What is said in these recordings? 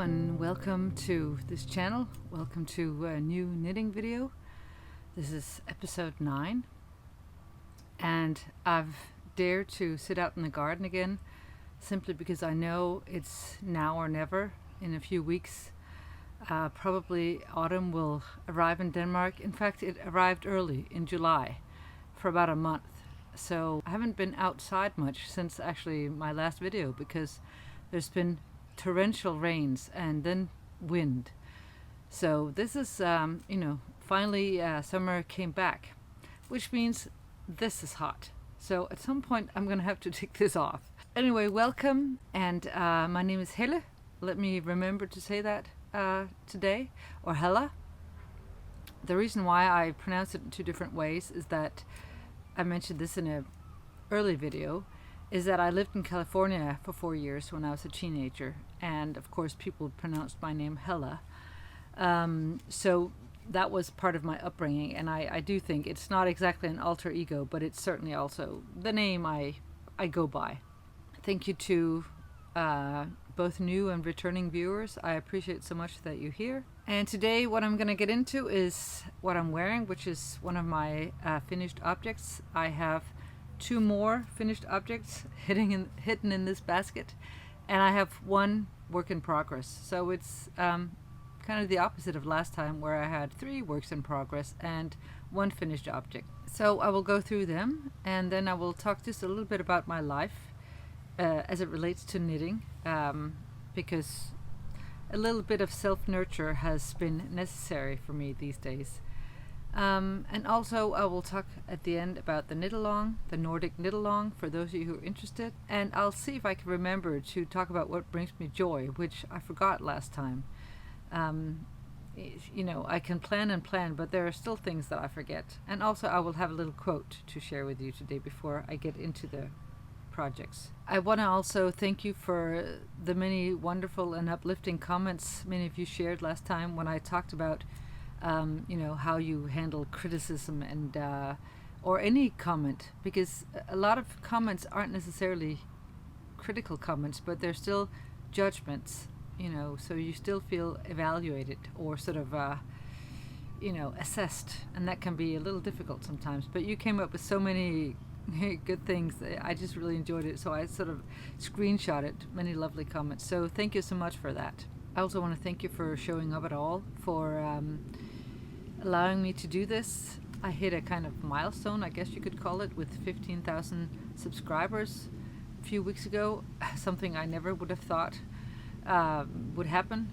and welcome to this channel. Welcome to a new knitting video. This is episode 9 and I've dared to sit out in the garden again simply because I know it's now or never. In a few weeks probably autumn will arrive in Denmark. In fact, it arrived early in July for about a month, so I haven't been outside much since actually my last video because there's been torrential rains and then wind. So this is finally summer came back, which means this is hot. So at some point I'm gonna have to take this off. Anyway, welcome, and my name is Helle. Let me remember to say that today, or Hella. The reason why I pronounce it in two different ways is that I mentioned this in an early video, is that I lived in California for 4 years when I was a teenager, and of course people pronounced my name Hella. So that was part of my upbringing, and I do think it's not exactly an alter ego, but it's certainly also the name I go by. Thank you to both new and returning viewers. I appreciate so much that you're here. And today what I'm going to get into is what I'm wearing, which is one of my finished objects. I have 2 more finished objects hidden in this basket, and I have 1 work in progress. So it's kind of the opposite of last time, where I had 3 works in progress and 1 finished object. So I will go through them, and then I will talk just a little bit about my life as it relates to knitting, because a little bit of self-nurture has been necessary for me these days. And also I will talk at the end about the knit-along, the Nordic Knitland, for those of you who are interested. And I'll see if I can remember to talk about what brings me joy, which I forgot last time. I can plan, but there are still things that I forget. And also I will have a little quote to share with you today before I get into the projects. I want to also thank you for the many wonderful and uplifting comments many of you shared last time when I talked about how you handle criticism and or any comment, because a lot of comments aren't necessarily critical comments, but they're still judgments, so you still feel evaluated or sort of assessed, and that can be a little difficult sometimes. But you came up with so many good things. I just really enjoyed it, so I sort of screenshotted many lovely comments, so thank you so much for that. I also want to thank you for showing up at all, for allowing me to do this. I hit a kind of milestone, I guess you could call it, with 15,000 subscribers a few weeks ago, something I never would have thought would happen.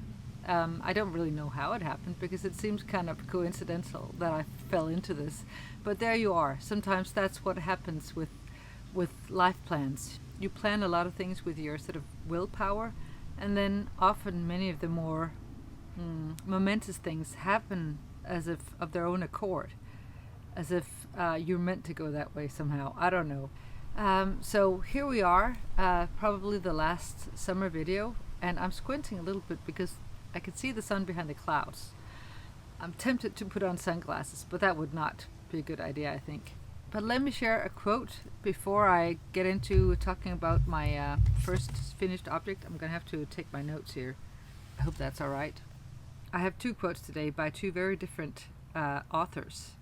I don't really know how it happened, because it seems kind of coincidental that I fell into this, but there you are. Sometimes that's what happens with life plans. You plan a lot of things with your sort of willpower, and then often many of the more momentous things happen as if of their own accord, as if you're meant to go that way somehow. I don't know. So here we are, probably the last summer video, and I'm squinting a little bit because I can see the sun behind the clouds. I'm tempted to put on sunglasses, but that would not be a good idea, I think. But let me share a quote before I get into talking about my first finished object. I'm going to have to take my notes here. I hope that's all right. I have 2 quotes today by 2 very different authors.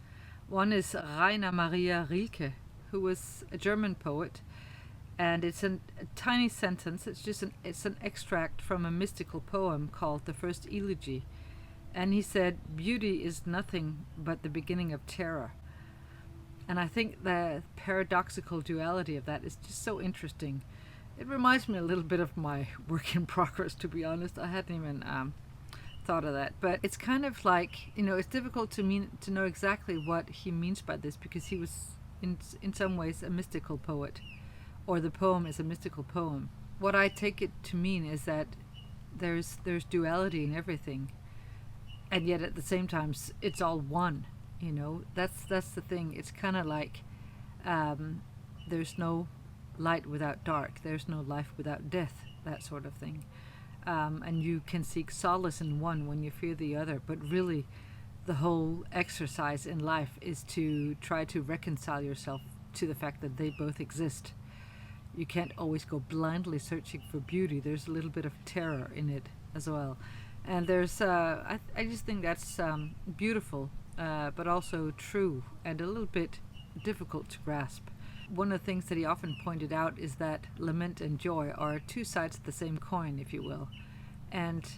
One is Rainer Maria Rilke, who was a German poet, and it's a tiny sentence. It's an extract from a mystical poem called The First Elegy. And he said, "Beauty is nothing but the beginning of terror." And I think the paradoxical duality of that is just so interesting. It reminds me a little bit of my work in progress, to be honest. I hadn't even thought of that. But it's kind of like, it's difficult to know exactly what he means by this, because he was in some ways a mystical poet, or the poem is a mystical poem. What I take it to mean is that there's duality in everything, and yet at the same time it's all one. That's the thing. It's kind of like there's no light without dark, there's no life without death, that sort of thing. And you can seek solace in one when you fear the other, but really the whole exercise in life is to try to reconcile yourself to the fact that they both exist. You can't always go blindly searching for beauty. There's a little bit of terror in it as well. And there's, I just think that's beautiful, but also true and a little bit difficult to grasp. One of the things that he often pointed out is that lament and joy are two sides of the same coin, if you will. And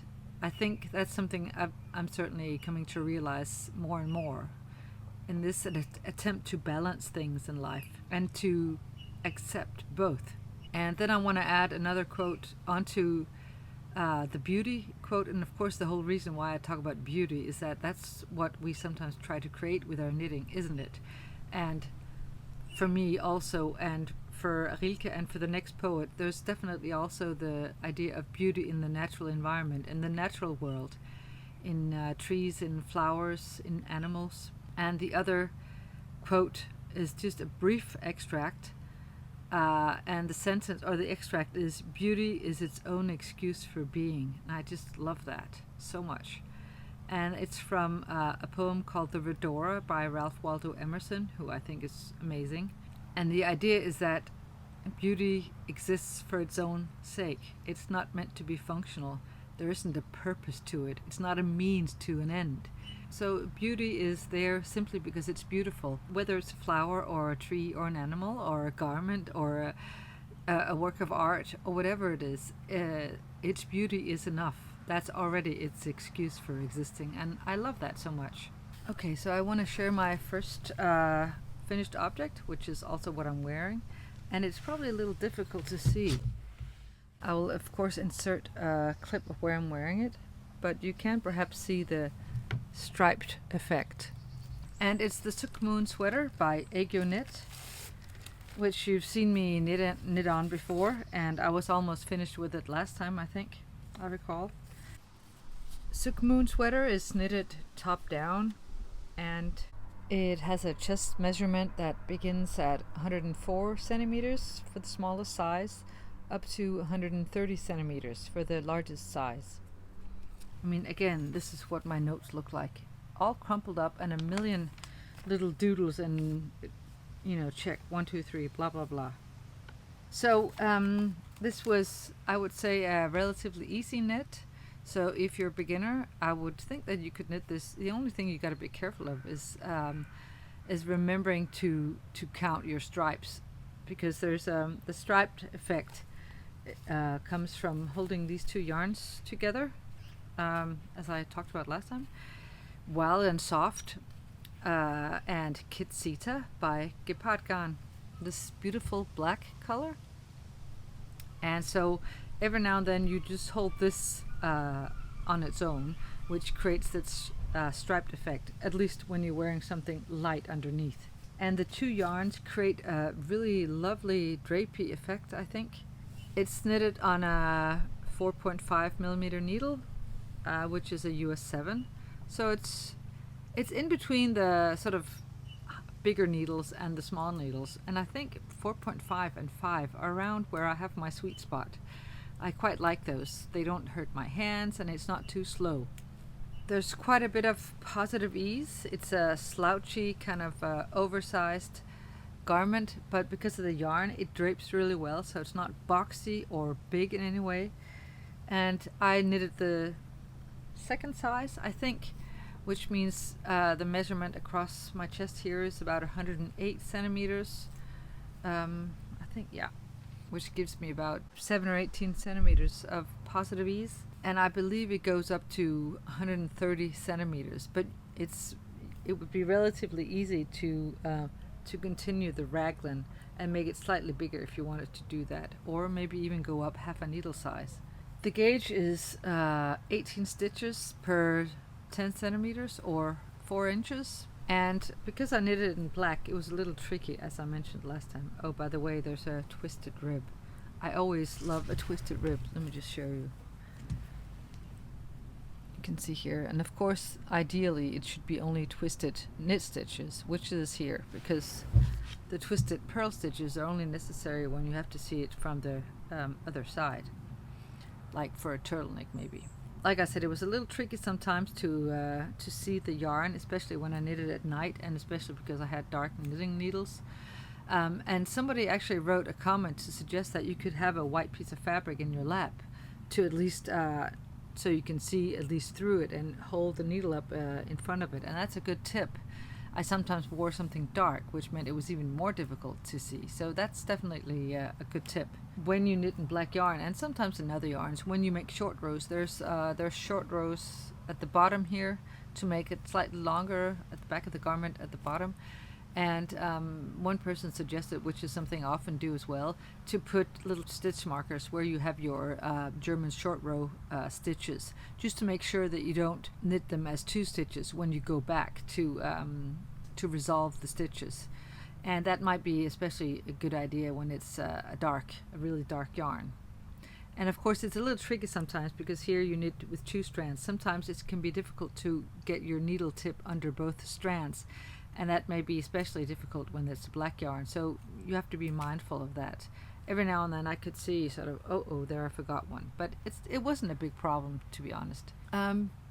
I think that's something I'm certainly coming to realize more and more in this attempt to balance things in life and to accept both. And then I want to add another quote onto the beauty quote. And of course, the whole reason why I talk about beauty is that that's what we sometimes try to create with our knitting, isn't it? And for me also, and for Rilke and for the next poet, there's definitely also the idea of beauty in the natural environment, in the natural world, in trees, in flowers, in animals. And the other quote is just a brief extract, and the sentence or the extract is, "Beauty is its own excuse for being." And I just love that so much. And it's from a poem called The Redora by Ralph Waldo Emerson, who I think is amazing. And the idea is that beauty exists for its own sake. It's not meant to be functional. There isn't a purpose to it. It's not a means to an end. So beauty is there simply because it's beautiful, whether it's a flower or a tree or an animal or a garment or a work of art or whatever it is. Its beauty is enough. That's already its excuse for existing, and I love that so much. Okay, so I want to share my first finished object, which is also what I'm wearing, and it's probably a little difficult to see. I will of course insert a clip of where I'm wearing it, but you can perhaps see the striped effect. And it's the Sukmoon sweater by Aegyo Knit, which you've seen me knit on before, and I was almost finished with it last time, I think, I recall. Sukmoon sweater is knitted top down, and it has a chest measurement that begins at 104 centimeters for the smallest size, up to 130 centimeters for the largest size. I mean, again, this is what my notes look like. All crumpled up and a million little doodles and, check 1, 2, 3, blah, blah, blah. So this was, I would say, a relatively easy knit. So if you're a beginner, I would think that you could knit this. The only thing you got to be careful of is remembering to count your stripes, because there's the striped effect comes from holding these two yarns together, as I talked about last time. Wild and Soft and Kitsita by Gepardgarn, this beautiful black color. And so every now and then you just hold this on its own, which creates this striped effect, at least when you're wearing something light underneath. And the two yarns create a really lovely drapey effect, I think. It's knitted on a 4.5 millimeter needle, which is a US 7. So it's in between the sort of bigger needles and the small needles, and I think 4.5 and 5 are around where I have my sweet spot. I quite like those. They don't hurt my hands, and it's not too slow. There's quite a bit of positive ease. It's a slouchy kind of oversized garment, but because of the yarn it drapes really well, so it's not boxy or big in any way. And I knitted the second size, I think, which means the measurement across my chest here is about 108 centimeters. I think, yeah, which gives me about 7 or 18 centimeters of positive ease. And I believe it goes up to 130 centimeters, but it would be relatively easy to continue the raglan and make it slightly bigger if you wanted to do that, or maybe even go up half a needle size. The gauge is 18 stitches per 10 centimeters or 4 inches. And because I knitted it in black, it was a little tricky, as I mentioned last time. Oh, by the way, there's a twisted rib. I always love a twisted rib. Let me just show you. You can see here. And of course, ideally, it should be only twisted knit stitches, which is here, because the twisted purl stitches are only necessary when you have to see it from the other side, like for a turtleneck maybe. Like I said, it was a little tricky sometimes to see the yarn, especially when I knitted at night, and especially because I had dark knitting needles. And somebody actually wrote a comment to suggest that you could have a white piece of fabric in your lap to at least so you can see at least through it and hold the needle up in front of it, and that's a good tip. I sometimes wore something dark, which meant it was even more difficult to see, so that's definitely a good tip. When you knit in black yarn, and sometimes in other yarns, when you make short rows, there's short rows at the bottom here to make it slightly longer at the back of the garment at the bottom. And one person suggested, which is something I often do as well, to put little stitch markers where you have your German short row stitches, just to make sure that you don't knit them as 2 stitches when you go back to resolve the stitches. And that might be especially a good idea when it's a really dark yarn. And of course it's a little tricky sometimes, because here you knit with 2 strands. Sometimes it can be difficult to get your needle tip under both strands, and that may be especially difficult when it's black yarn, so you have to be mindful of that. Every now and then I could see sort of, oh, there I forgot one, but it wasn't a big problem, to be honest.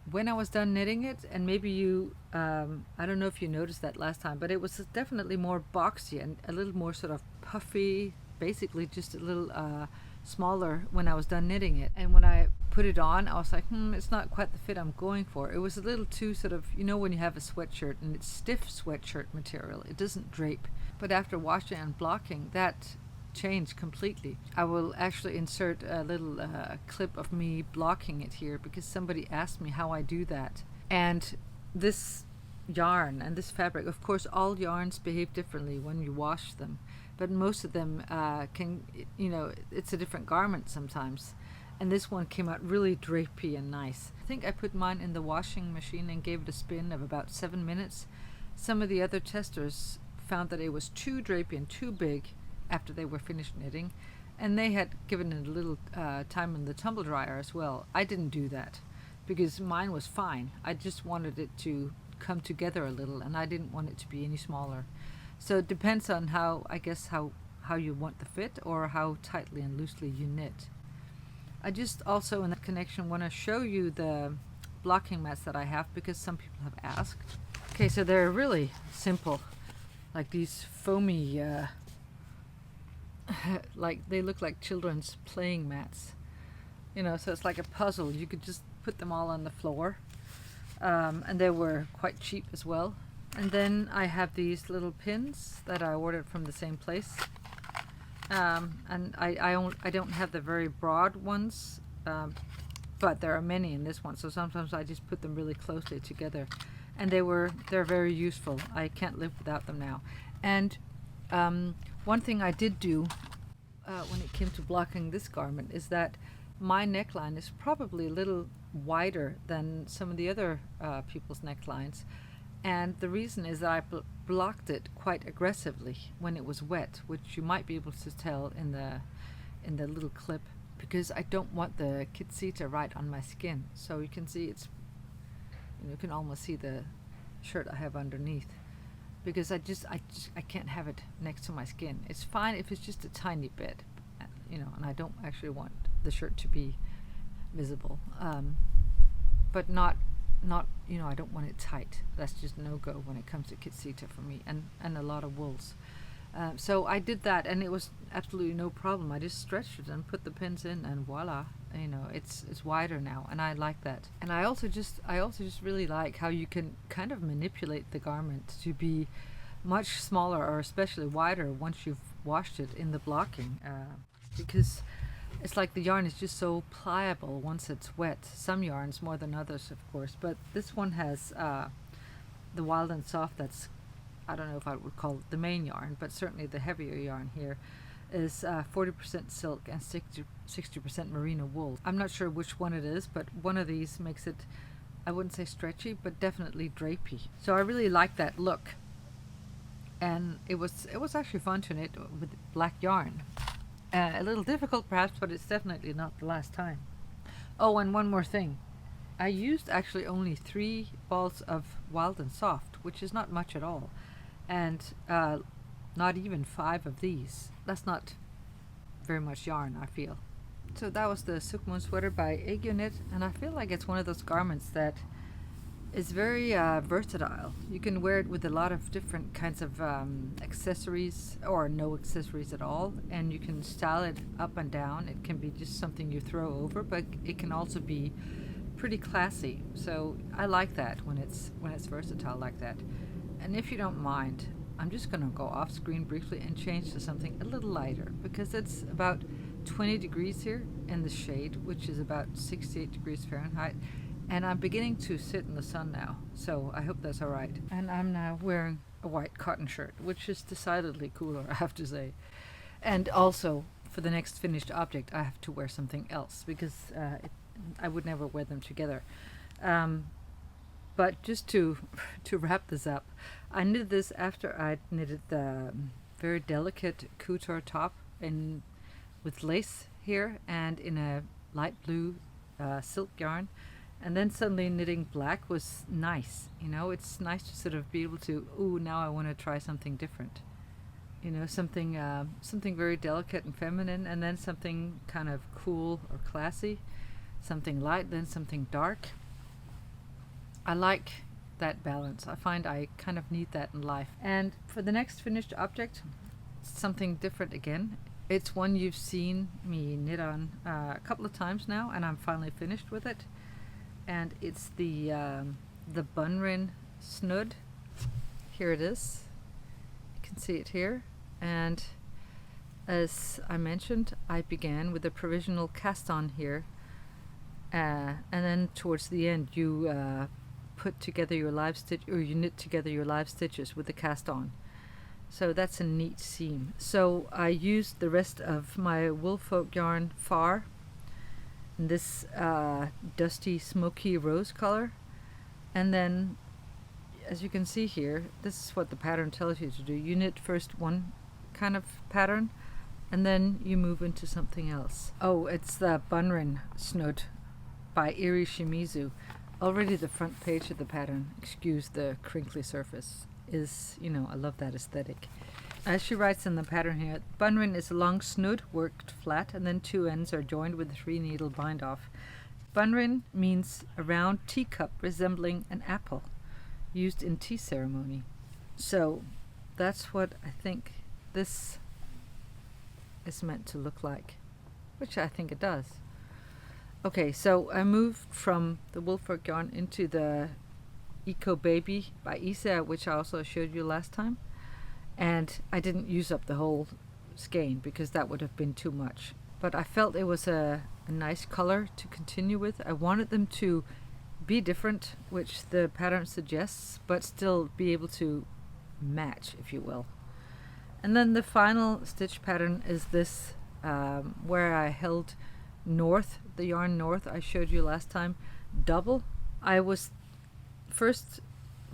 When I was done knitting it, and maybe you, I don't know if you noticed that last time, but it was definitely more boxy and a little more sort of puffy, basically just a little smaller when I was done knitting it. And when I put it on, I was like, it's not quite the fit I'm going for. It was a little too sort of, you know, when you have a sweatshirt and it's stiff sweatshirt material, it doesn't drape. But after washing and blocking, that changed completely. I will actually insert a little clip of me blocking it here, because somebody asked me how I do that. And this yarn and this fabric, of course all yarns behave differently when you wash them, but most of them can, you know, it's a different garment sometimes. And this one came out really drapey and nice. I think I put mine in the washing machine and gave it a spin of about 7 minutes. Some of the other testers found that it was too drapey and too big after they were finished knitting, and they had given it a little time in the tumble dryer as well. I didn't do that because mine was fine. I just wanted it to come together a little, and I didn't want it to be any smaller. So it depends on how you want the fit, or how tightly and loosely you knit. I just also in that connection want to show you the blocking mats that I have, because some people have asked. Okay, so they're really simple, like these foamy like they look like children's playing mats, you know, so it's like a puzzle. You could just put them all on the floor, and they were quite cheap as well. And then I have these little pins that I ordered from the same place, and I don't have the very broad ones, but there are many in this one, so sometimes I just put them really closely together, and they're very useful. I can't live without them now. And one thing I did do when it came to blocking this garment is that my neckline is probably a little wider than some of the other people's necklines, and the reason is that I blocked it quite aggressively when it was wet, which you might be able to tell in the little clip, because I don't want the kitsita right on my skin. So you can see you can almost see the shirt I have underneath, because I can't have it next to my skin. It's fine if it's just a tiny bit, you know, and I don't actually want the shirt to be visible, but not you know, I don't want it tight. That's just no-go when it comes to kitsita for me, and a lot of wools. So I did that, and it was absolutely no problem. I just stretched it and put the pins in, and voila, you know, it's wider now, and I like that. And I also just really like how you can kind of manipulate the garment to be much smaller, or especially wider, once you've washed it in the blocking, because it's like the yarn is just so pliable once it's wet. Some yarns more than others, of course, but this one has the Wild and Soft. That's, I don't know if I would call it the main yarn, but certainly the heavier yarn here is 40% silk and 60% merino wool. I'm not sure which one it is, but one of these makes it, I wouldn't say stretchy, but definitely drapey. So I really like that look, and it was actually fun to knit with black yarn. A little difficult perhaps, but it's definitely not the last time. Oh, and one more thing. I used actually only 3 balls of Wild and Soft, which is not much at all, and not even 5 of these. That's not very much yarn, I feel. So that was the Sukmun sweater by Knit, and I feel like it's one of those garments that is very versatile. You can wear it with a lot of different kinds of accessories, or no accessories at all, and you can style it up and down. It can be just something you throw over, but it can also be pretty classy. So I like that when it's versatile like that. And if you don't mind, I'm just going to go off screen briefly and change to something a little lighter, because it's about 20 degrees here in the shade, which is about 68 degrees Fahrenheit. And I'm beginning to sit in the sun now, so I hope that's all right. And I'm now wearing a white cotton shirt, which is decidedly cooler, I have to say. And also, for the next finished object, I have to wear something else, because I would never wear them together. But just to wrap this up, I knitted this after I knitted the very delicate couture top with lace here and in a light blue silk yarn. And then suddenly knitting black was nice. You know, it's nice to sort of be able to, ooh, now I want to try something different. You know, something very delicate and feminine, and then something kind of cool or classy, something light, then something dark. I like that balance. I find I kind of need that in life. And for the next finished object, something different again. It's one you've seen me knit on a couple of times now, and I'm finally finished with it. And it's the Bunrin Snud. Here it is. You can see it here. And as I mentioned, I began with a provisional cast on here, and then towards the end you put together your live stitch, or you knit together your live stitches with the cast on. So that's a neat seam. So I used the rest of my Woolfolk yarn Far, this dusty smoky rose color, and then as you can see here, this is what the pattern tells you to do. You knit first one kind of pattern and then you move into something else. Oh, it's the Bunrin Snud by Iri Shimizu. Already the front page of the pattern, excuse the crinkly surface, is, you know, I love that aesthetic. As she writes in the pattern here, Bunrin is a long snud worked flat, and then two ends are joined with a 3-needle bind off. Bunrin means a round teacup resembling an apple, used in tea ceremony. So that's what I think this is meant to look like, which I think it does. Okay, so I moved from the Woolfolk yarn into the Eco Baby by Isa, which I also showed you last time. And I didn't use up the whole skein because that would have been too much. But I felt it was a nice color to continue with. I wanted them to be different, which the pattern suggests, but still be able to match, if you will. And then the final stitch pattern is this, where I held North, the yarn North I showed you last time, double. I was first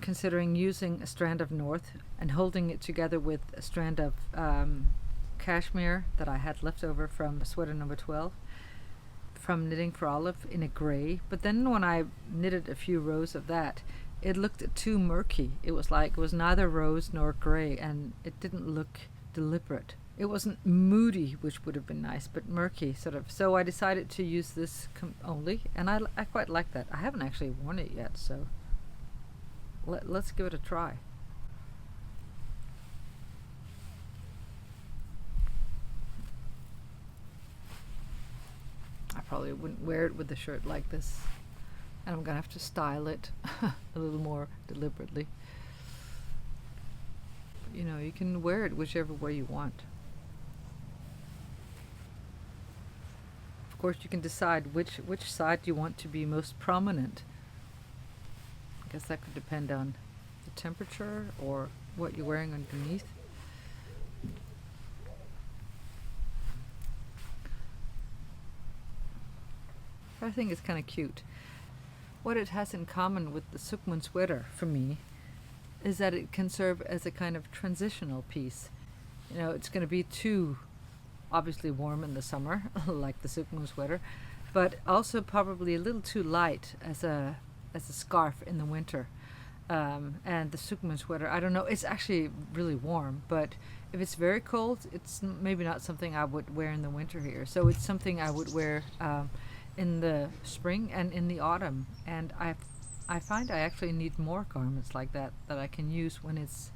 considering using a strand of North and holding it together with a strand of cashmere that I had left over from sweater number 12 from Knitting for Olive in a gray. But then when I knitted a few rows of that, it looked too murky. It was like it was neither rose nor gray, and it didn't look deliberate. It wasn't moody, which would have been nice, but murky sort of. So I decided to use this only, and I quite like that. I haven't actually worn it yet, so let's give it a try. I probably wouldn't wear it with a shirt like this, and I'm gonna have to style it a little more deliberately. You know, you can wear it whichever way you want. Of course, you can decide which side you want to be most prominent. I guess that could depend on the temperature or what you're wearing underneath. I think it's kind of cute. What it has in common with the Sukmun sweater for me is that it can serve as a kind of transitional piece. You know, it's going to be too obviously warm in the summer, like the Sukmun sweater, but also probably a little too light as a scarf in the winter. And the Sukmun sweater, I don't know, it's actually really warm, but if it's very cold, it's maybe not something I would wear in the winter here. So it's something I would wear in the spring and in the autumn, and I find I actually need more garments like that I can use when it's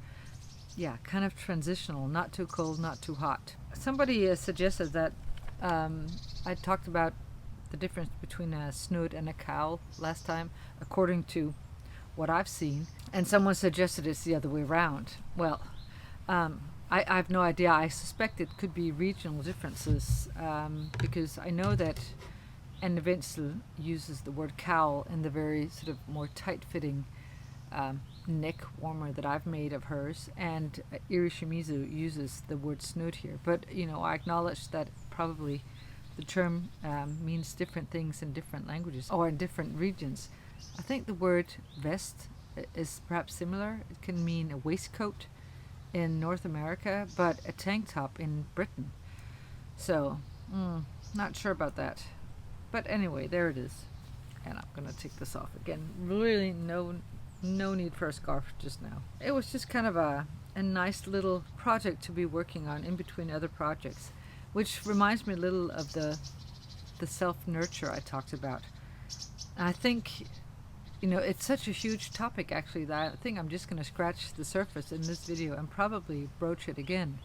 kind of transitional, not too cold, not too hot. Somebody suggested that I talked about the difference between a snood and a cowl last time, according to what I've seen, and someone suggested it's the other way around. Well, I have no idea. I suspect it could be regional differences, because I know that Anne Wenzel uses the word cowl in the very sort of more tight-fitting neck warmer that I've made of hers, and Iri Shimizu uses the word snood here. But I acknowledge that probably the term means different things in different languages or in different regions. I think the word vest is perhaps similar. It can mean a waistcoat in North America, but a tank top in Britain. So, not sure about that. But anyway, there it is. And I'm gonna take this off again. Really no need for a scarf just now. It was just kind of a nice little project to be working on in between other projects, which reminds me a little of the self-nurture I talked about. I think, it's such a huge topic actually that I think I'm just going to scratch the surface in this video and probably broach it again.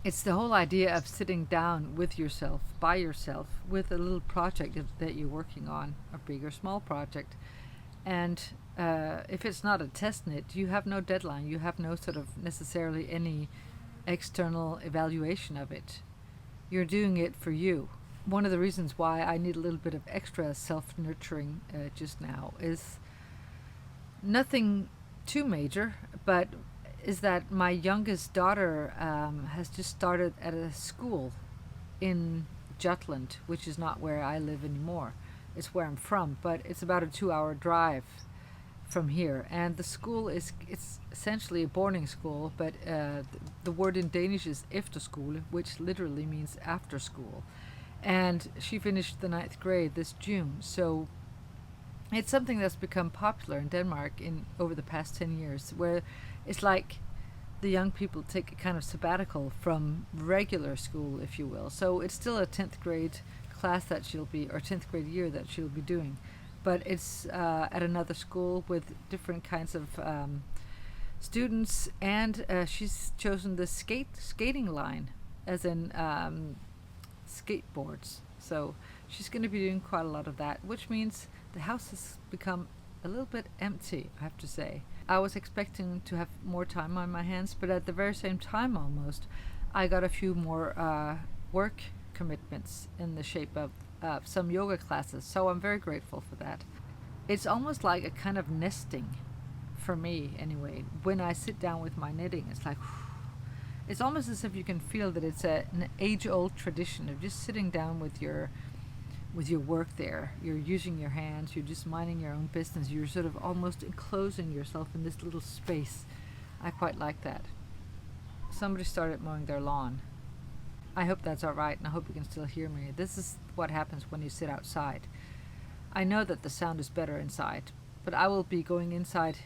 It's the whole idea of sitting down with yourself, by yourself, with a little project that you're working on, a big or small project. And if it's not a test knit, you have no deadline. You have no sort of necessarily any external evaluation of it. You're doing it for you. One of the reasons why I need a little bit of extra self-nurturing just now is nothing too major, but is that my youngest daughter has just started at a school in Jutland, which is not where I live anymore. It's where I'm from, but it's about a 2-hour drive from here. And the school it's essentially a boarding school, but the word in Danish is efterskole, which literally means after school. And she finished the 9th grade this June, so it's something that's become popular in Denmark over the past 10 years, where it's like the young people take a kind of sabbatical from regular school, if you will. So it's still a 10th grade class that she'll be, or 10th grade year that she'll be doing, but it's at another school with different kinds of students, and she's chosen the skating line, as in skateboards. So she's going to be doing quite a lot of that, which means the house has become a little bit empty, I have to say. I was expecting to have more time on my hands, but at the very same time almost, I got a few more work commitments in the shape of some yoga classes, so I'm very grateful for that. It's almost like a kind of nesting, for me anyway. When I sit down with my knitting, it's like, it's almost as if you can feel that it's an age-old tradition of just sitting down with your work there. You're using your hands, you're just minding your own business, you're sort of almost enclosing yourself in this little space. I quite like that. Somebody started mowing their lawn. I hope that's alright, and I hope you can still hear me. This is what happens when you sit outside. I know that the sound is better inside, but I will be going inside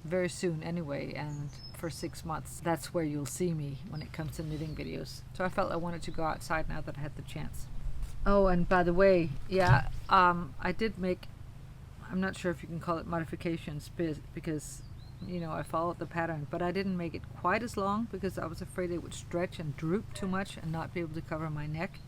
very soon anyway, and for 6 months that's where you'll see me when it comes to knitting videos. So I felt I wanted to go outside now that I had the chance. Oh, and by the way, yeah, I did make, I'm not sure if you can call it modifications, because I followed the pattern, but I didn't make it quite as long because I was afraid it would stretch and droop too much and not be able to cover my neck.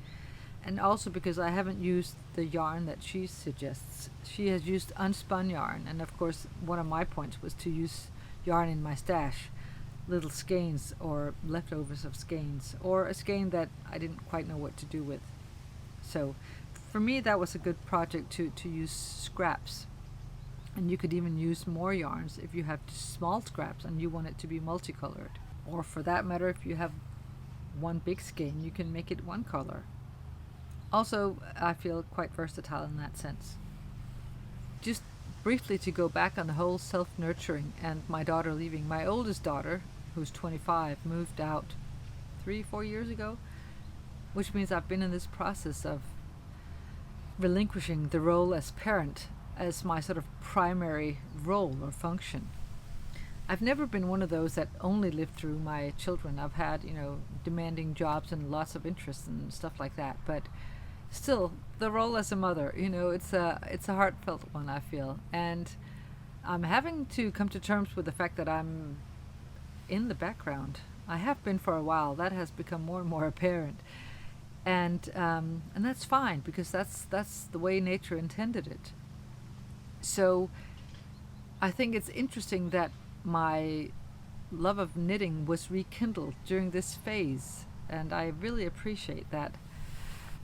And also because I haven't used the yarn that she suggests. She has used unspun yarn, and of course one of my points was to use yarn in my stash, little skeins or leftovers of skeins, or a skein that I didn't quite know what to do with. So for me that was a good project to use scraps. And you could even use more yarns if you have small scraps and you want it to be multicolored. Or for that matter, if you have one big skein, you can make it one color. Also, I feel quite versatile in that sense. Just briefly to go back on the whole self-nurturing and my daughter leaving. My oldest daughter, who's 25, moved out 3-4 years ago, which means I've been in this process of relinquishing the role as parent as my sort of primary role or function. I've never been one of those that only lived through my children. I've had, demanding jobs and lots of interests and stuff like that, but still, the role as a mother, it's a heartfelt one, I feel, and I'm having to come to terms with the fact that I'm in the background. I have been for a while. That has become more and more apparent. and that's fine, because that's the way nature intended it. So I think it's interesting that my love of knitting was rekindled during this phase, and I really appreciate that.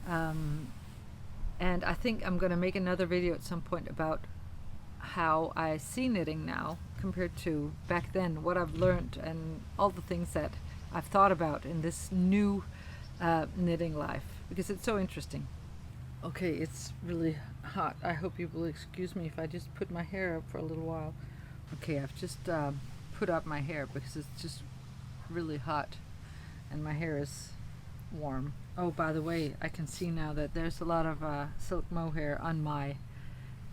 And I think I'm going to make another video at some point about how I see knitting now compared to back then, what I've learned and all the things that I've thought about in this new knitting life, because it's so interesting. Okay, it's really hot. I hope you will excuse me if I just put my hair up for a little while. Okay, I've just put up my hair because it's just really hot and my hair is warm. Oh, by the way, I can see now that there's a lot of silk mohair on my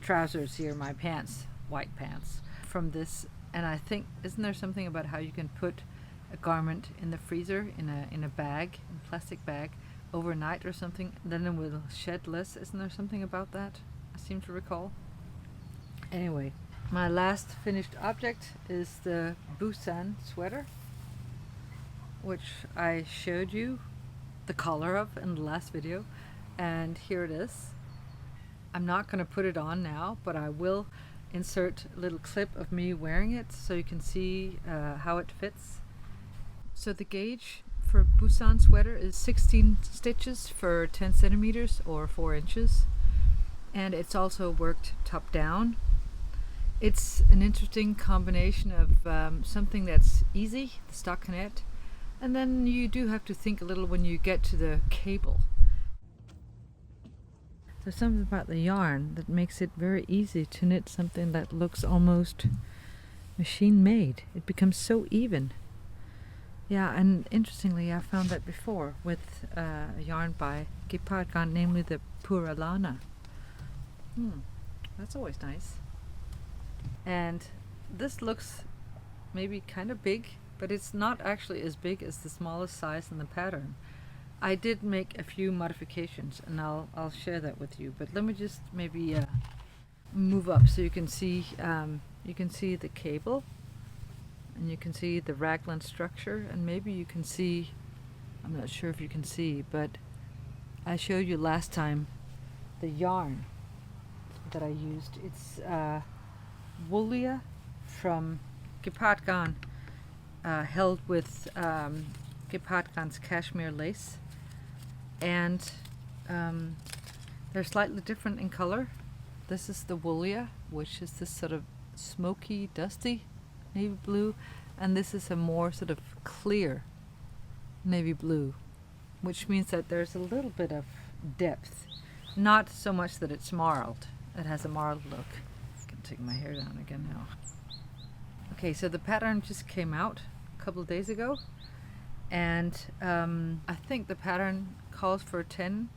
trousers here, my pants, white pants, from this. And I think, isn't there something about how you can put a garment in the freezer in a bag, in a plastic bag, overnight or something, then it will shed less? Isn't there something about that? I seem to recall. Anyway, my last finished object is the Busan sweater, which I showed you the color of in the last video, and here it is. I'm not going to put it on now, but I will insert a little clip of me wearing it so you can see how it fits. So the gauge for Busan sweater is 16 stitches for 10 centimeters or 4 inches, and it's also worked top down. It's an interesting combination of something that's easy, the stockists, and then you do have to think a little when you get to the cable. There's something about the yarn that makes it very easy to knit something that looks almost machine made. It becomes so even. Yeah, and interestingly, I found that before with a yarn by Gepardgarn, namely the Pura Lana. That's always nice. And this looks maybe kind of big, but it's not actually as big as the smallest size in the pattern. I did make a few modifications, and I'll share that with you. But let me just maybe move up so you can see the cable, and you can see the raglan structure, and maybe you can see, I'm not sure if you can see, but I showed you last time the yarn that I used. It's Wolly from Gepardgarn, held with Gepardgarn's cashmere lace, and they're slightly different in color. This is the Wolly, which is this sort of smoky, dusty navy blue, and this is a more sort of clear navy blue, which means that there's a little bit of depth, not so much that it's marled. It has a marled look. I can take my hair down again now. Okay, so the pattern just came out a couple of days ago, and I think the pattern calls for 10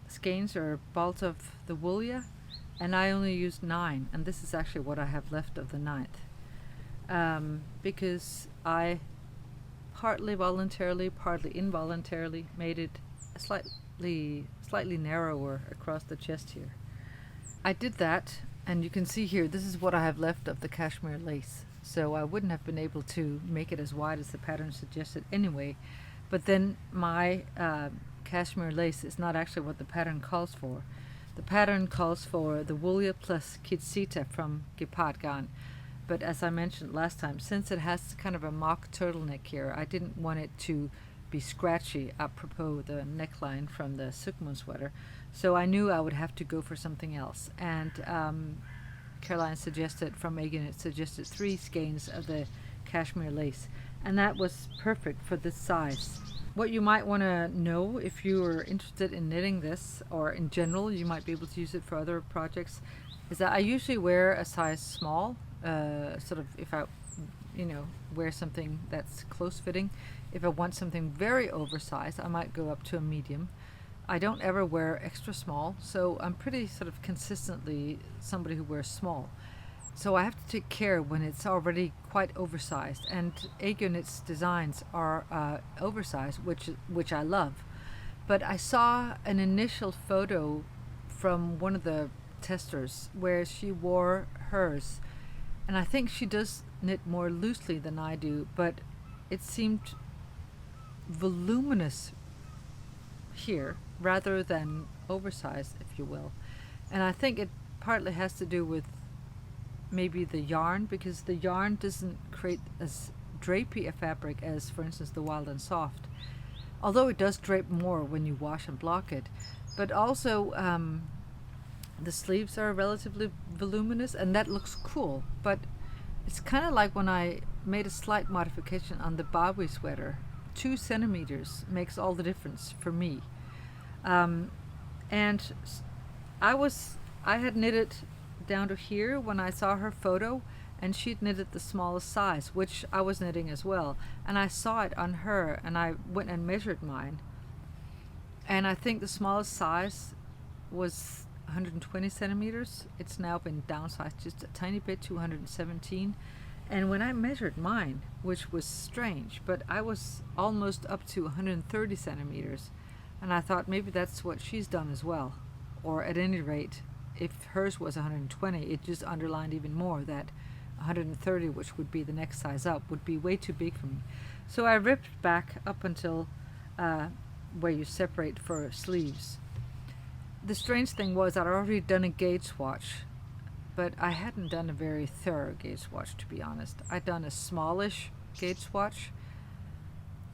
skeins or balls of the Wolly, and I only used 9, and this is actually what I have left of the 9th, because I partly voluntarily, partly involuntarily made it slightly narrower across the chest here. I did that, and you can see here, this is what I have left of the cashmere lace. So I wouldn't have been able to make it as wide as the pattern suggested anyway. But then my cashmere lace is not actually what the pattern calls for. The pattern calls for the Wolly plus Kuncewicz from Gepardgarn. But as I mentioned last time, since it has kind of a mock turtleneck here, I didn't want it to be scratchy apropos the neckline from the Sukmun sweater. So I knew I would have to go for something else. And Caroline suggested, from Megan, it suggested 3 skeins of the cashmere lace. And that was perfect for this size. What you might want to know if you are interested in knitting this, or in general, you might be able to use it for other projects, is that I usually wear a size small, sort of if I, wear something that's close fitting. If I want something very oversized, I might go up to a medium. I don't ever wear extra small, so I'm pretty sort of consistently somebody who wears small. So I have to take care when it's already quite oversized, and Knit's designs are oversized, which I love. But I saw an initial photo from one of the testers where she wore hers, and I think she does knit more loosely than I do, but it seemed voluminous, here rather than oversized, if you will. And I think it partly has to do with maybe the yarn, because the yarn doesn't create as drapey a fabric as, for instance, the Wild and Soft, although it does drape more when you wash and block it. But also the sleeves are relatively voluminous, and that looks cool. But it's kind of like when I made a slight modification on the Bowie sweater. 2 centimeters makes all the difference for me. And I had knitted down to here when I saw her photo, and she'd knitted the smallest size, which I was knitting as well. And I saw it on her, and I went and measured mine. And I think the smallest size was 120 centimeters. It's now been downsized just a tiny bit to 117. And when I measured mine, which was strange, but I was almost up to 130 centimeters. And I thought maybe that's what she's done as well. Or at any rate, if hers was 120, it just underlined even more that 130, which would be the next size up, would be way too big for me. So I ripped back up until where you separate for sleeves. The strange thing was I'd already done a gauge swatch, but I hadn't done a very thorough gauge swatch, to be honest. I'd done a smallish gauge swatch.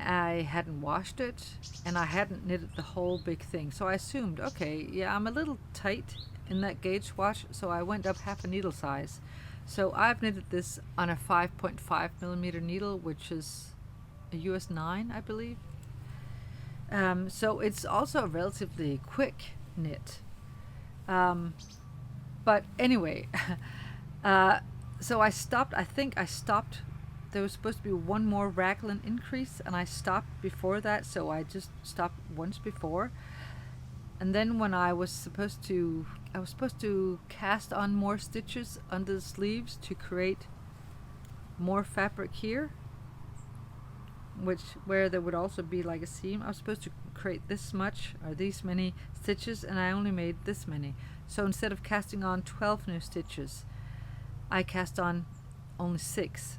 I hadn't washed it, and I hadn't knitted the whole big thing. So I assumed, okay, yeah, I'm a little tight in that gauge swatch, so I went up half a needle size. So I've knitted this on a 5.5 millimeter needle, which is a US 9, I believe. So it's also a relatively quick knit. But anyway, so I stopped. I think I stopped. There was supposed to be one more raglan increase, and I stopped before that, so I just stopped once before. And then when I was supposed to cast on more stitches under the sleeves to create more fabric here, where there would also be like a seam. I was supposed to create this much or these many stitches, and I only made this many. So instead of casting on 12 new stitches, I cast on only 6,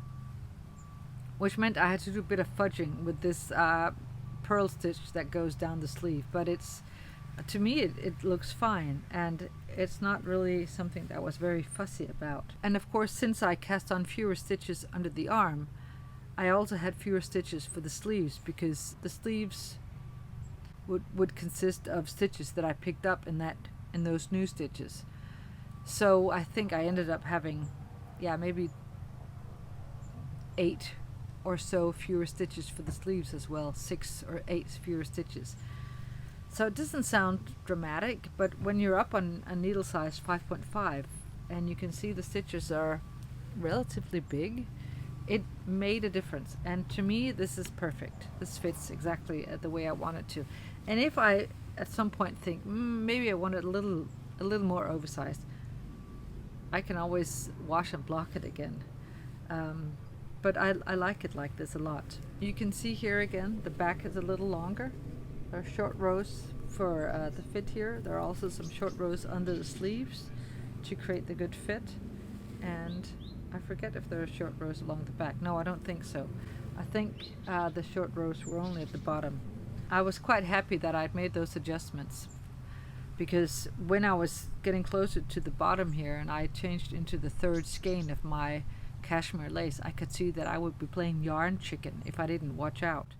which meant I had to do a bit of fudging with this pearl stitch that goes down the sleeve. But to me it looks fine, and it's not really something that I was very fussy about. And of course, since I cast on fewer stitches under the arm, I also had fewer stitches for the sleeves, because the sleeves would consist of stitches that I picked up in those new stitches. So I think I ended up having, maybe 8 or so fewer stitches for the sleeves as well, 6 or 8 fewer stitches. So it doesn't sound dramatic, but when you're up on a needle size 5.5 and you can see the stitches are relatively big, it made a difference. And to me, this is perfect. This fits exactly the way I want it to. And if I at some point think maybe I want it a little more oversized, I can always wash and block it again. But I like it like this a lot. You can see here again, the back is a little longer. There are short rows for the fit here. There are also some short rows under the sleeves to create the good fit. And I forget if there are short rows along the back. No, I don't think so. I think the short rows were only at the bottom. I was quite happy that I'd made those adjustments, because when I was getting closer to the bottom here and I changed into the third skein of my cashmere lace, I could see that I would be playing yarn chicken if I didn't watch out.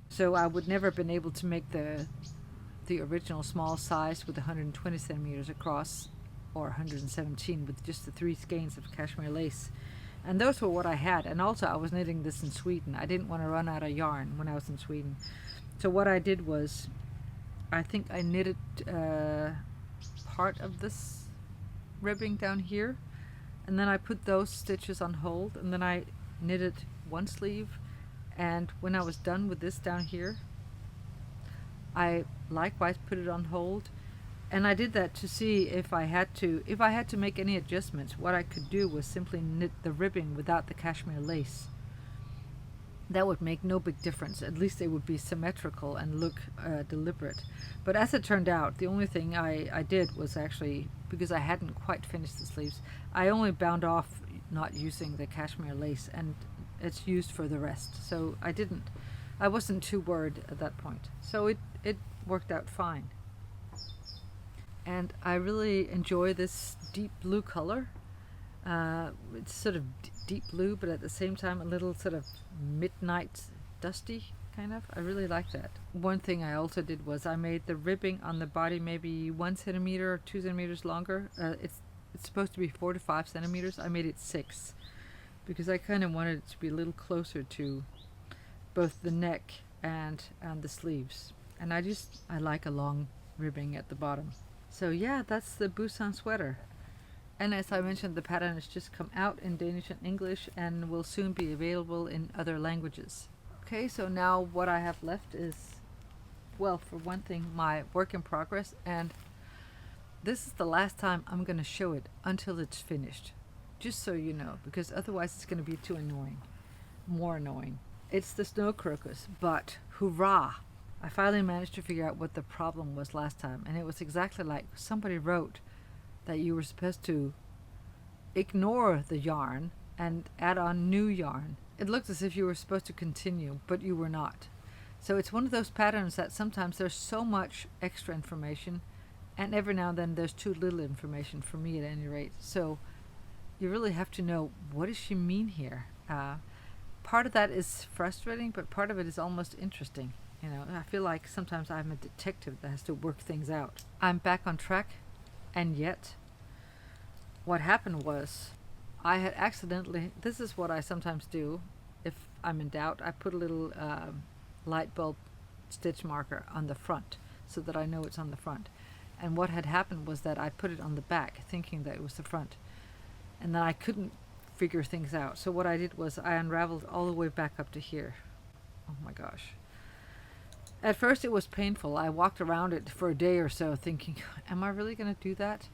So I would never have been able to make the original small size with 120 centimeters across, or 117 with just the 3 skeins of cashmere lace. And those were what I had. And also I was knitting this in Sweden. I didn't want to run out of yarn when I was in Sweden. So what I did was, I think I knitted part of this ribbing down here, and then I put those stitches on hold, and then I knitted one sleeve. And when I was done with this down here, I likewise put it on hold. And I did that to see if I had to make any adjustments, what I could do was simply knit the ribbing without the cashmere lace. That would make no big difference. At least they would be symmetrical and look deliberate. But as it turned out, the only thing I did was actually, because I hadn't quite finished the sleeves, I only bound off not using the cashmere lace, and it's used for the rest. So I wasn't too worried at that point. So it worked out fine. And I really enjoy this deep blue color. It's sort of deep blue, but at the same time a little sort of midnight dusty kind of. I really like that. One thing I also did was I made the ribbing on the body maybe 1 centimeter or 2 centimeters longer. It's supposed to be 4 to 5 centimeters. I made it 6 because I kind of wanted it to be a little closer to both the neck and the sleeves. And I like a long ribbing at the bottom. So yeah, that's the Busan sweater. And as I mentioned, the pattern has just come out in Danish and English and will soon be available in other languages. Okay, so now what I have left is, well, for one thing, my work in progress, and this is the last time I'm going to show it until it's finished, just so you know, because otherwise it's going to be too annoying, more annoying. It's the snow crocus, but hurrah! I finally managed to figure out what the problem was last time, and it was exactly like somebody wrote that you were supposed to ignore the yarn and add on new yarn. It looked as if you were supposed to continue, but you were not. So it's one of those patterns that sometimes there's so much extra information, and every now and then there's too little information, for me at any rate. So you really have to know, what does she mean here? Part of that is frustrating, but part of it is almost interesting. You know, I feel like sometimes I'm a detective that has to work things out. I'm back on track, and yet what happened was I had accidentally, this is what I sometimes do if I'm in doubt, I put a little light bulb stitch marker on the front so that I know it's on the front. And what had happened was that I put it on the back thinking that it was the front, and then I couldn't figure things out. So what I did was I unraveled all the way back up to here. Oh my gosh. At first it was painful. I walked around it for a day or so thinking, am I really going to do that?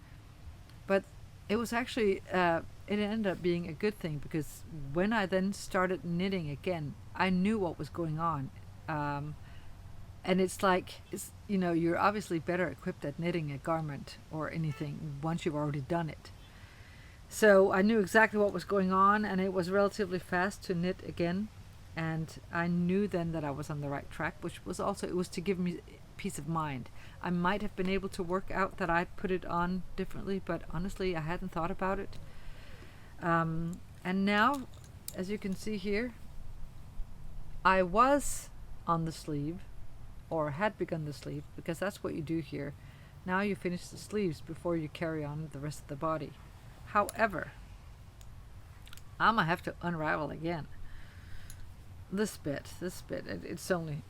But it was actually, it ended up being a good thing, because when I then started knitting again, I knew what was going on. And it's like, you know, you're obviously better equipped at knitting a garment or anything once you've already done it. So I knew exactly what was going on, and it was relatively fast to knit again. And I knew then that I was on the right track, which was also, it was to give me peace of mind. I might have been able to work out that I'd put it on differently, but honestly, I hadn't thought about it. And now, as you can see here, I was on the sleeve, or had begun the sleeve, because that's what you do here. Now you finish the sleeves before you carry on the rest of the body. However, I'm gonna have to unravel again. This bit, it's only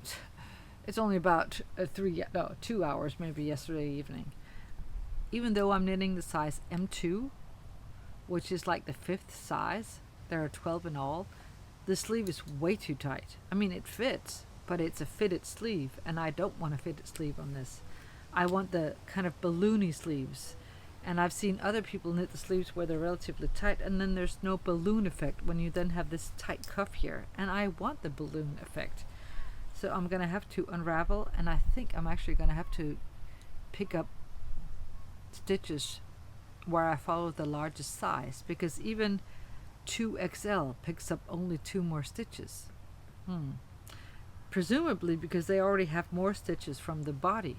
about 2 hours, maybe yesterday evening. Even though I'm knitting the size M2, which is like the 5th size, there are 12 in all, the sleeve is way too tight. I mean, it fits, but it's a fitted sleeve, and I don't want a fitted sleeve on this. I want the kind of balloony sleeves. And I've seen other people knit the sleeves where they're relatively tight, and then there's no balloon effect when you then have this tight cuff here. And I want the balloon effect. So I'm going to have to unravel, and I think I'm actually going to have to pick up stitches where I follow the largest size, because even 2XL picks up only 2 more stitches. Presumably because they already have more stitches from the body.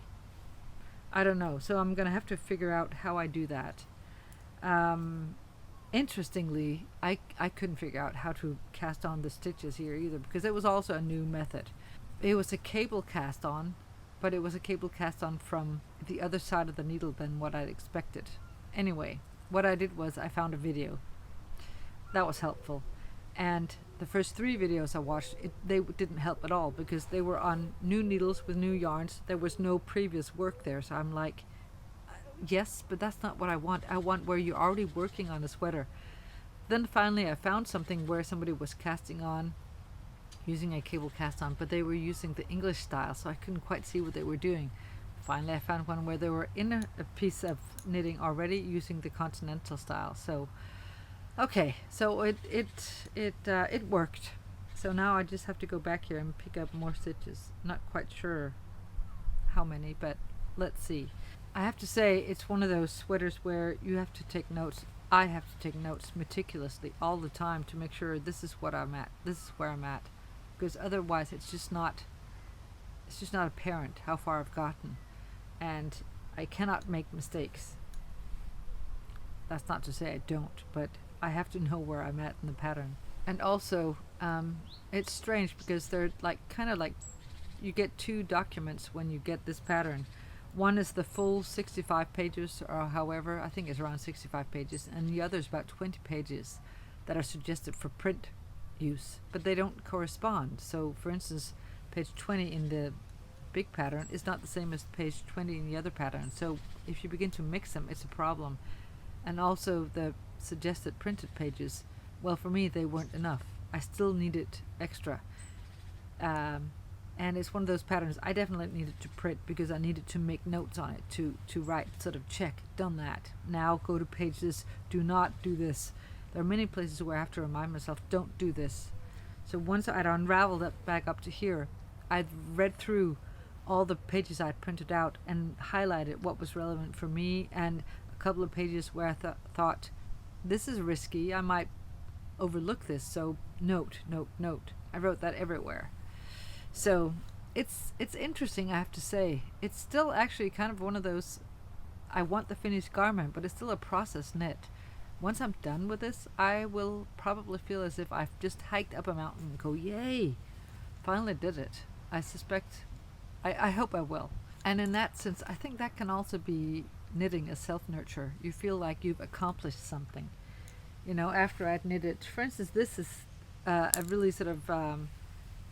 I don't know, so I'm going to have to figure out how I do that. Interestingly, I couldn't figure out how to cast on the stitches here either, because it was also a new method. It was a cable cast on, but it was a cable cast on from the other side of the needle than what I'd expected. Anyway, what I did was I found a video. That was helpful. And the first 3 videos I watched, they didn't help at all, because they were on new needles with new yarns. There was no previous work there, so I'm like, yes, but that's not what I want. I want where you're already working on a sweater. Then finally I found something where somebody was casting on, using a cable cast on, but they were using the English style, so I couldn't quite see what they were doing. Finally I found one where they were in a piece of knitting already using the continental style. So okay, so it worked. So now I just have to go back here and pick up more stitches. Not quite sure how many, but let's see. I have to say, it's one of those sweaters where you have to take notes. I have to take notes meticulously all the time to make sure this is what I'm at, this is where I'm at, because otherwise it's just not it's just not apparent how far I've gotten, and I cannot make mistakes. That's not to say I don't, but I have to know where I'm at in the pattern. And also, it's strange because they're like kind of like you get two documents when you get this pattern. One is the full 65 pages, or however, I think it's around 65 pages, and the other is about 20 pages that are suggested for print use, but they don't correspond. So, for instance, page 20 in the big pattern is not the same as page 20 in the other pattern. So, if you begin to mix them, it's a problem. And also, the suggested printed pages, well, for me, they weren't enough. I still needed extra. And it's one of those patterns I definitely needed to print because I needed to make notes on it to write, sort of check, done that. Now go to page this, do not do this. There are many places where I have to remind myself, don't do this. So once I'd unraveled it back up to here, I'd read through all the pages I'd printed out and highlighted what was relevant for me, and a couple of pages where I thought, this is risky, I might overlook this, so note, note, note. I wrote that everywhere. So it's interesting, I have to say. It's still actually kind of one of those, I want the finished garment, but it's still a process knit. Once I'm done with this, I will probably feel as if I've just hiked up a mountain and go, yay, finally did it. I suspect, I hope I will. And in that sense, I think that can also be knitting a self-nurture. You feel like you've accomplished something. You know, after I'd knitted, for instance, this is a really sort of,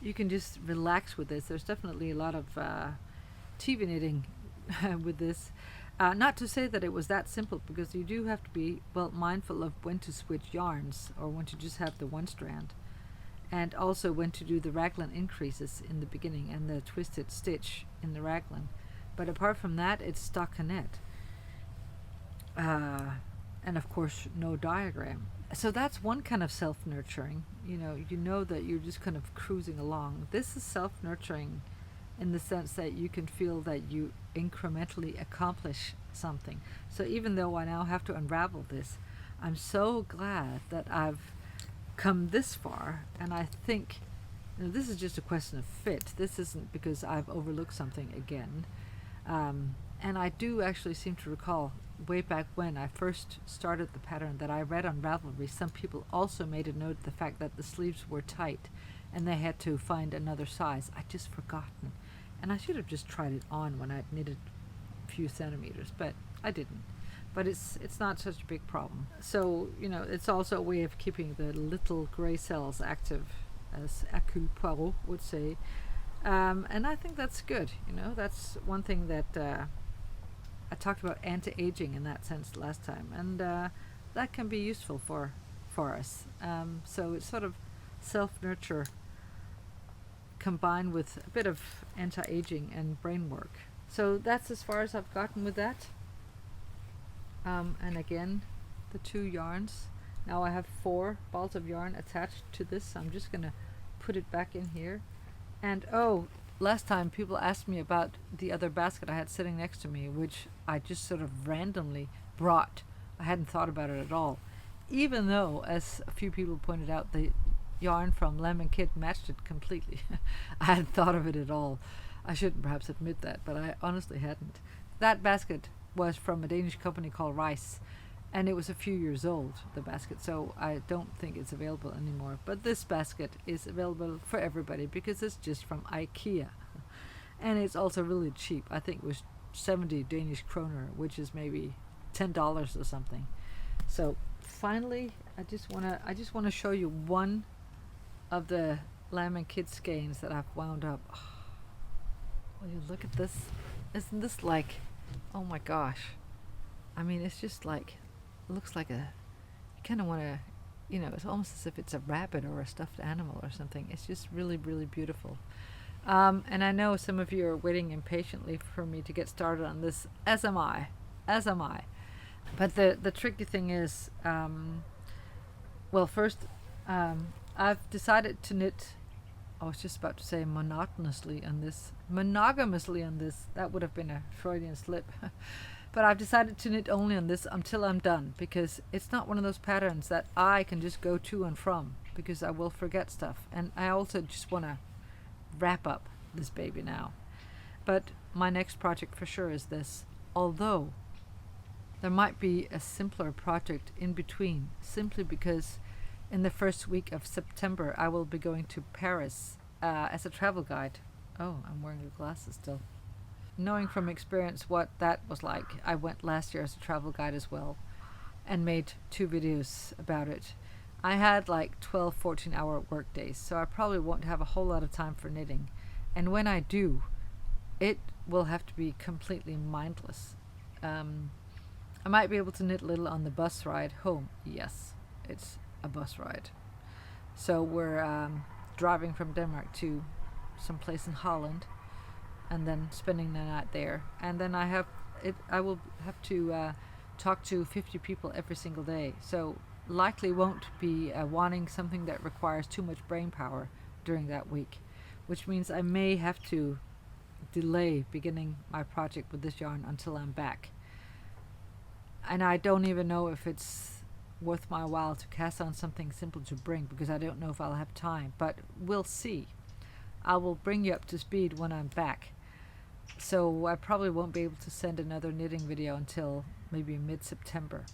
you can just relax with this. There's definitely a lot of TV knitting with this. Not to say that it was that simple, because you do have to be, well, mindful of when to switch yarns or when to just have the one strand, and also when to do the raglan increases in the beginning and the twisted stitch in the raglan. But apart from that, it's stockists. And of course, no diagram. So that's one kind of self-nurturing. You know that you're just kind of cruising along. This is self-nurturing in the sense that you can feel that you incrementally accomplish something. So even though I now have to unravel this, I'm so glad that I've come this far, and I think this is just a question of fit. This isn't because I've overlooked something again. And I do actually seem to recall way back when I first started the pattern that I read on Ravelry, some people also made a note of the fact that the sleeves were tight and they had to find another size. I'd just forgotten. And I should have just tried it on when I'd knitted a few centimeters, but I didn't. But it's not such a big problem. So, it's also a way of keeping the little gray cells active, as Hercule Poirot would say. And I think that's good. That's one thing that I talked about anti-aging in that sense last time, and that can be useful for us. So it's sort of self-nurture combined with a bit of anti-aging and brain work. So that's as far as I've gotten with that. And again, the 2 yarns. Now I have 4 balls of yarn attached to this, so I'm just going to put it back in here. And last time people asked me about the other basket I had sitting next to me, which I just sort of randomly brought. I hadn't thought about it at all. Even though, as a few people pointed out, the yarn from Lemon Kit matched it completely. I hadn't thought of it at all. I shouldn't perhaps admit that, but I honestly hadn't. That basket was from a Danish company called Rice, and it was a few years old, the basket, so I don't think it's available anymore. But this basket is available for everybody because it's just from IKEA. And it's also really cheap. I think it was 70 Danish kroner, which is maybe $10 or something. So finally, I just want to show you one of the Lamb & Kid skeins that I've wound up. Will you look at this? Isn't this like, oh my gosh. I mean, it's just like, it looks like you kind of want to, it's almost as if it's a rabbit or a stuffed animal or something. It's just really, really beautiful. And I know some of you are waiting impatiently for me to get started on this, as am I. But the tricky thing is, well, first, I've decided to knit, I was just about to say monogamously on this. That would have been a Freudian slip. But I've decided to knit only on this until I'm done, because it's not one of those patterns that I can just go to and from, because I will forget stuff. And I also just want to wrap up this baby now. But my next project for sure is this, although there might be a simpler project in between, simply because in the first week of September I will be going to Paris as a travel guide. Oh, I'm wearing the glasses still. Knowing from experience what that was like, I went last year as a travel guide as well and made 2 videos about it. I had like 12, 14-hour work days, so I probably won't have a whole lot of time for knitting. And when I do, it will have to be completely mindless. I might be able to knit a little on the bus ride home. Yes, it's a bus ride. So we're driving from Denmark to some place in Holland and then spending the night there. And then I will have to talk to 50 people every single day. So likely won't be wanting something that requires too much brain power during that week, which means I may have to delay beginning my project with this yarn until I'm back. And I don't even know if it's worth my while to cast on something simple to bring, because I don't know if I'll have time, but we'll see. I will bring you up to speed when I'm back. So I probably won't be able to send another knitting video until maybe mid-September.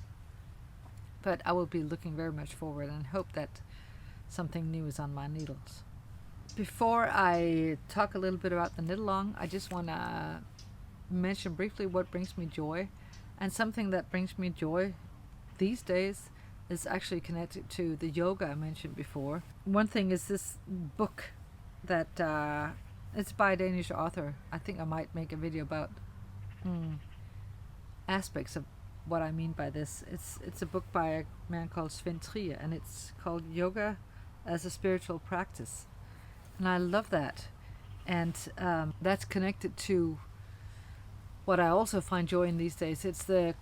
But I will be looking very much forward and hope that something new is on my needles. Before I talk a little bit about the knit-along, I just want to mention briefly what brings me joy. And something that brings me joy these days is actually connected to the yoga I mentioned before. One thing is this book that it's by a Danish author. I think I might make a video about aspects of what I mean by this. It's a book by a man called Svend Trier, and it's called Yoga as a Spiritual Practice. And I love that. And that's connected to what I also find joy in these days. It's the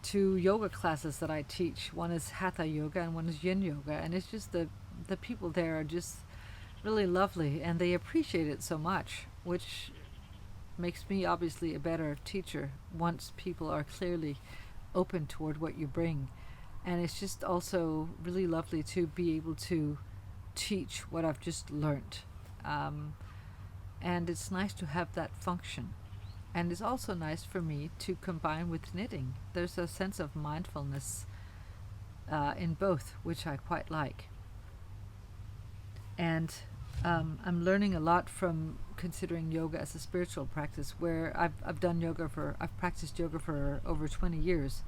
2 yoga classes that I teach. One is Hatha Yoga and one is Yin Yoga. And it's just the people there are just really lovely, and they appreciate it so much, which makes me obviously a better teacher once people are clearly open toward what you bring. And it's just also really lovely to be able to teach what I've just learned. And it's nice to have that function. And it's also nice for me to combine with knitting. There's a sense of mindfulness in both, which I quite like. And I'm learning a lot from considering yoga as a spiritual practice, where I've practiced yoga for over 20 years,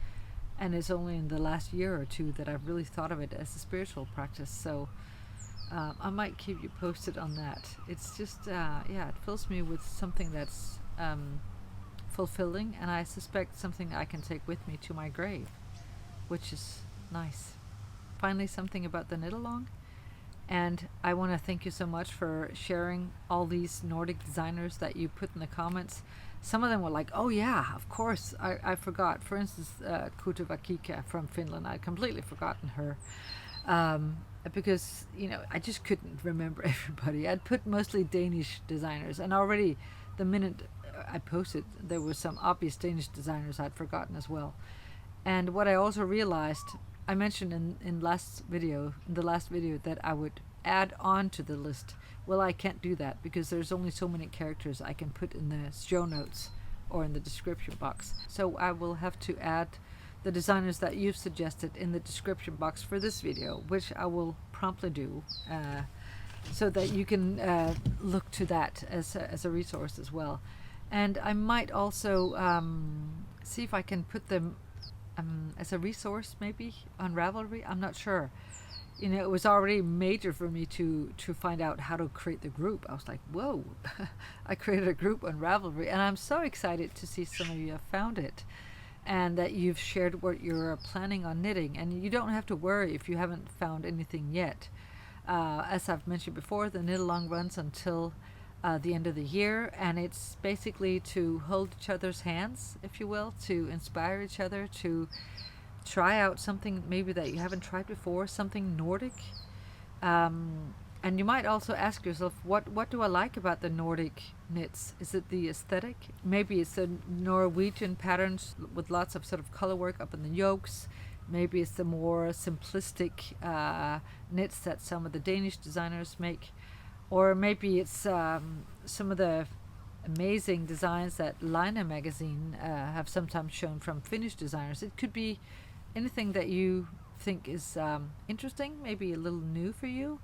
and it's only in the last year or 2 that I've really thought of it as a spiritual practice. So I might keep you posted on that. It's just it fills me with something that's fulfilling, and I suspect something I can take with me to my grave, which is nice. Finally, something about the knit-along. And I want to thank you so much for sharing all these Nordic designers that you put in the comments. Some of them were like, oh yeah, of course, I forgot. For instance, Kuncewicz from Finland, I'd completely forgotten her. Because, I just couldn't remember everybody. I'd put mostly Danish designers, and already the minute I posted, there were some obvious Danish designers I'd forgotten as well. And what I also realized, I mentioned in the last video that I would add on to the list. Well, I can't do that because there's only so many characters I can put in the show notes or in the description box. So I will have to add the designers that you've suggested in the description box for this video, which I will promptly do, so that you can look to that as a resource as well. And I might also see if I can put them as a resource maybe on Ravelry. I'm not sure. It was already major for me to find out how to create the group. I was like, whoa, I created a group on Ravelry, and I'm so excited to see some of you have found it and that you've shared what you're planning on knitting. And you don't have to worry if you haven't found anything yet. As I've mentioned before, the knit-along runs until the end of the year, and it's basically to hold each other's hands, if you will, to inspire each other to try out something maybe that you haven't tried before, something Nordic. And you might also ask yourself, what do I like about the Nordic knits? Is it the aesthetic? Maybe it's the Norwegian patterns with lots of sort of color work up in the yokes. Maybe it's the more simplistic knits that some of the Danish designers make. Or maybe it's some of the amazing designs that Line magazine have sometimes shown from Finnish designers. It could be anything that you think is interesting, maybe a little new for you,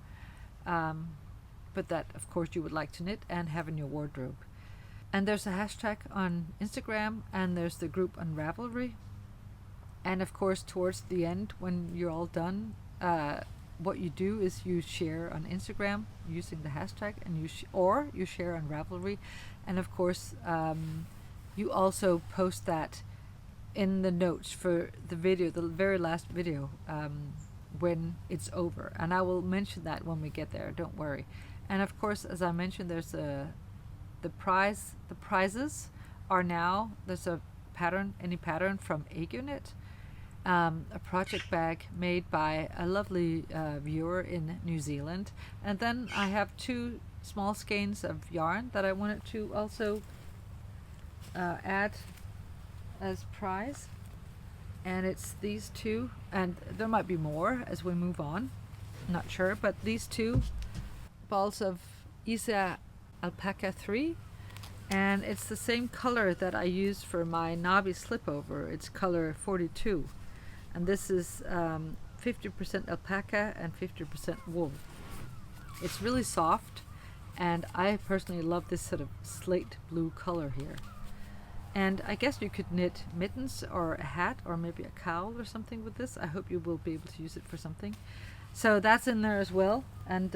but that of course you would like to knit and have in your wardrobe. And there's a hashtag on Instagram, and there's the group on Ravelry. And of course, towards the end, when you're all done, what you do is you share on Instagram using the hashtag, and you share on Ravelry, and of course, you also post that in the notes for the video, the very last video, when it's over. And I will mention that when we get there. Don't worry. And of course, as I mentioned, there's the prizes are now, there's a pattern, any pattern from Aegoknit, a project bag made by a lovely viewer in New Zealand. And then I have 2 small skeins of yarn that I wanted to also add as prize. And it's these 2, and there might be more as we move on, not sure, but these 2 balls of Isa Alpaca 3, and it's the same color that I used for my Nabi slipover. It's color 42, and this is 50% alpaca and 50% wool. It's really soft, and I personally love this sort of slate blue color here. And I guess you could knit mittens or a hat or maybe a cowl or something with this. I hope you will be able to use it for something. So that's in there as well. And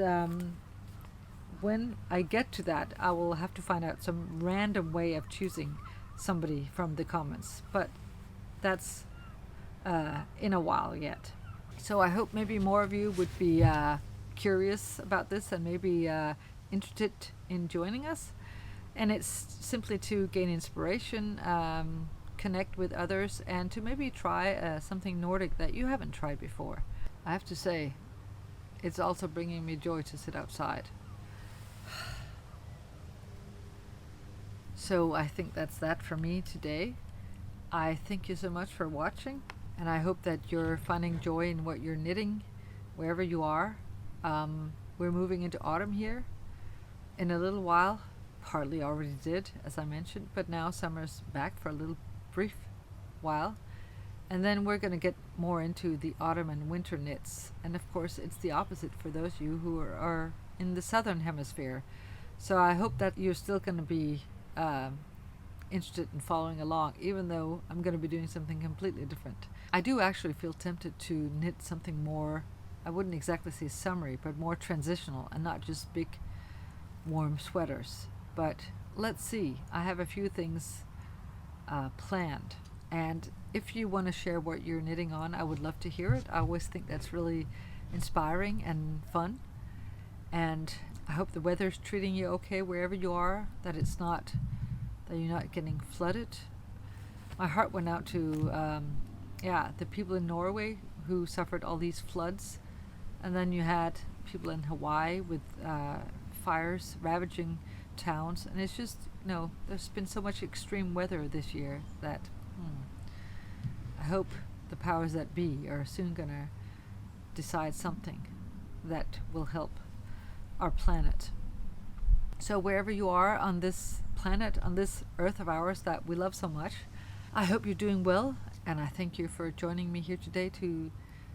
when I get to that, I will have to find out some random way of choosing somebody from the comments. But that's in a while yet. So I hope maybe more of you would be curious about this and maybe interested in joining us. And it's simply to gain inspiration, connect with others, and to maybe try something Nordic that you haven't tried before. I have to say, it's also bringing me joy to sit outside. So I think that's that for me today. I thank you so much for watching, and I hope that you're finding joy in what you're knitting, wherever you are. We're moving into autumn here in a little while. Partly already did, as I mentioned, but now summer's back for a little brief while, and then we're going to get more into the autumn and winter knits. And of course, it's the opposite for those of you who are in the southern hemisphere. So I hope that you're still going to be interested in following along, even though I'm going to be doing something completely different. I do actually feel tempted to knit something more, I wouldn't exactly say summery, but more transitional and not just big warm sweaters. But let's see. I have a few things planned, and if you want to share what you're knitting on, I would love to hear it. I always think that's really inspiring and fun, and I hope the weather's treating you okay wherever you are, that you're not getting flooded. My heart went out to the people in Norway who suffered all these floods, and then you had people in Hawaii with fires ravaging towns, and it's just, there's been so much extreme weather this year that I hope the powers that be are soon gonna decide something that will help our planet. So wherever you are on this planet, on this earth of ours that we love so much, I hope you're doing well, and I thank you for joining me here today to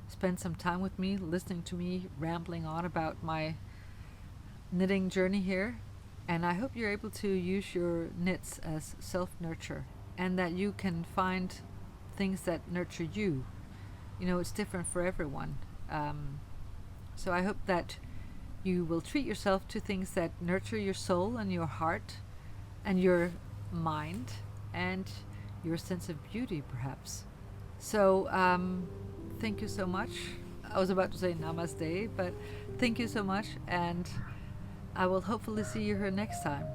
spend some time with me, listening to me rambling on about my knitting journey here. And I hope you're able to use your knits as self-nurture, and that you can find things that nurture you. It's different for everyone. So I hope that you will treat yourself to things that nurture your soul and your heart and your mind and your sense of beauty, perhaps. So thank you so much. I was about to say namaste, but thank you so much, and I will hopefully see you here next time.